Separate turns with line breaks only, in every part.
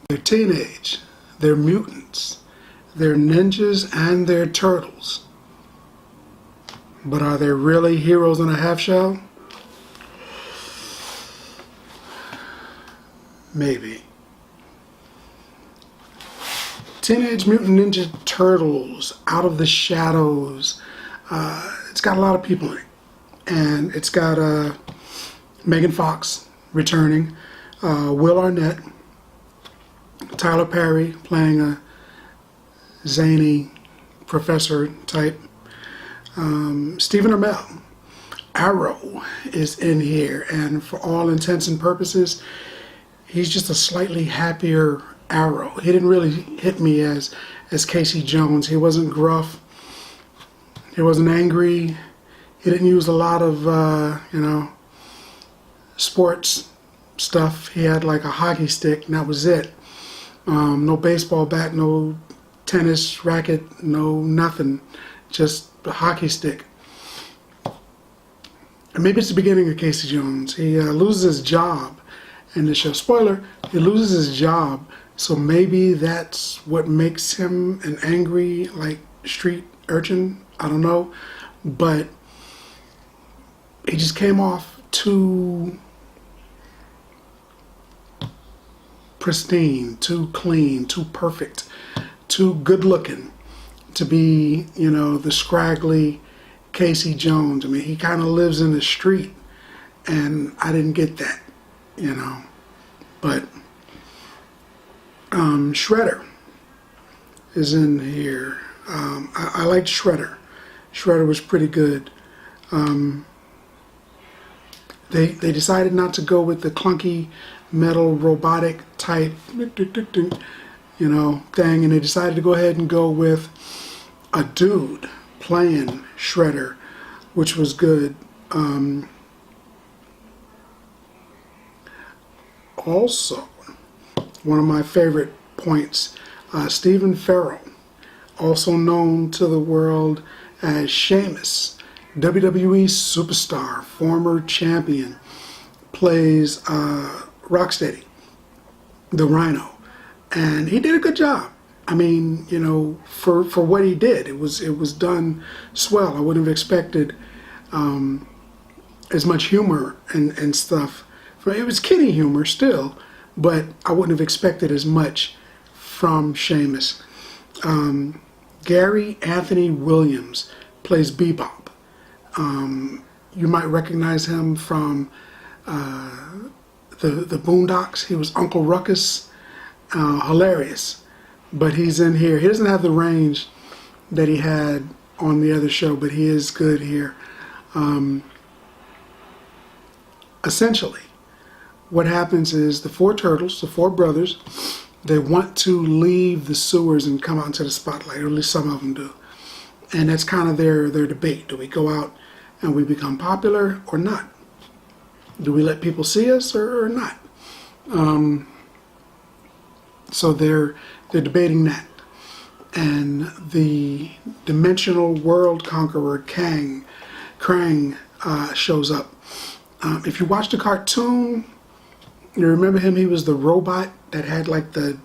They're teenage, they're mutants, they're ninjas, and they're turtles. But are they really heroes in a half shell? Maybe. Teenage Mutant Ninja Turtles, Out of the Shadows. It's got a lot of people in it. And it's got Megan Fox returning, Will Arnett, Tyler Perry playing a zany professor type, Stephen Amell. Arrow is in here, and for all intents and purposes, he's just a slightly happier Arrow. He didn't really hit me as Casey Jones. He wasn't gruff. He wasn't angry. He didn't use a lot of, sports stuff. He had like a hockey stick, and that was it. No baseball bat, no tennis racket, no nothing. Just a hockey stick. And maybe it's the beginning of Casey Jones. He loses his job in the show. Spoiler, he loses his job. So maybe that's what makes him an angry, like, street urchin. I don't know. But he just came off too pristine, too clean, too perfect, too good looking to be, the scraggly Casey Jones. I mean, he kind of lives in the street, and I didn't get that, But Shredder is in here. I liked Shredder. Shredder was pretty good. They decided not to go with the clunky metal robotic type thing, and they decided to go ahead and go with a dude playing Shredder, which was good. Also, one of my favorite points, Stephen Farrell, also known to the world as Sheamus, WWE superstar, former champion, plays Rocksteady, the Rhino, and he did a good job. I mean, for what he did, it was done swell. I wouldn't have expected as much humor and stuff. It was kiddie humor still, but I wouldn't have expected as much from Sheamus. Gary Anthony Williams plays Bebop. You might recognize him from the Boondocks. He was Uncle Ruckus. Hilarious. But he's in here. He doesn't have the range that he had on the other show, but he is good here. Essentially, what happens is the four turtles, the four brothers, they want to leave the sewers and come out into the spotlight, or at least some of them do. And that's kind of their debate. Do we go out and we become popular or not? Do we let people see us or not? So they're debating that. And the dimensional world conqueror Krang shows up. If you watch the cartoon, you remember him? He was the robot that had like the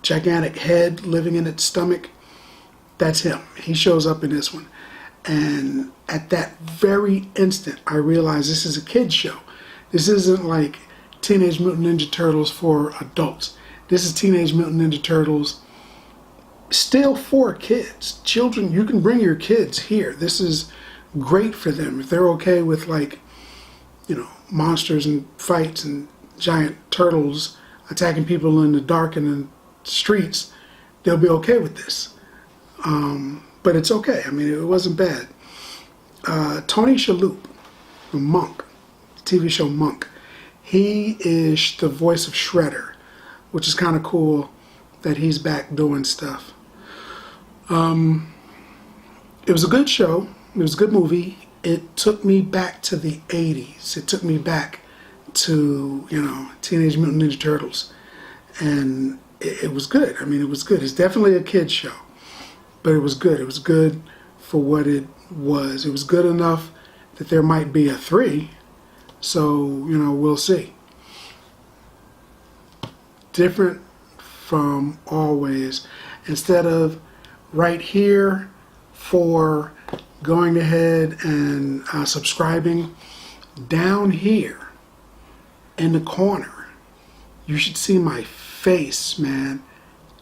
gigantic head living in its stomach. That's him. He shows up in this one. And at that very instant, I realized this is a kid's show. This isn't like Teenage Mutant Ninja Turtles for adults. This is Teenage Mutant Ninja Turtles still for kids. Children, you can bring your kids here. This is great for them. If they're okay with, like, monsters and fights and giant turtles attacking people in the dark and in the streets, they'll be okay with this. But it's okay. I mean, it wasn't bad. Tony Shalhoub, the Monk, TV show Monk, He is the voice of Shredder, which is kind of cool that he's back doing stuff. It was a good show. It was a good movie. It took me back to the 80s. It took me back to, Teenage Mutant Ninja Turtles. And it was good. I mean, it was good. It's definitely a kid's show, but it was good. It was good for what it was. It was good enough that there might be a 3. So, we'll see. Different from always. Instead of right here for going ahead and subscribing, down here in the corner, you should see my face, man.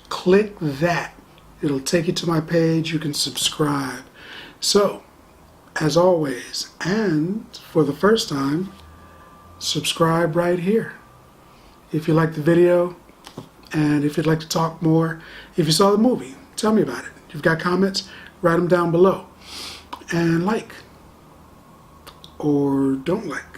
Click that. It'll take you to my page. You can subscribe. So, as always, and for the first time, subscribe right here. If you like the video, and if you'd like to talk more, if you saw the movie, tell me about it. If you've got comments, write them down below. And like, or don't like.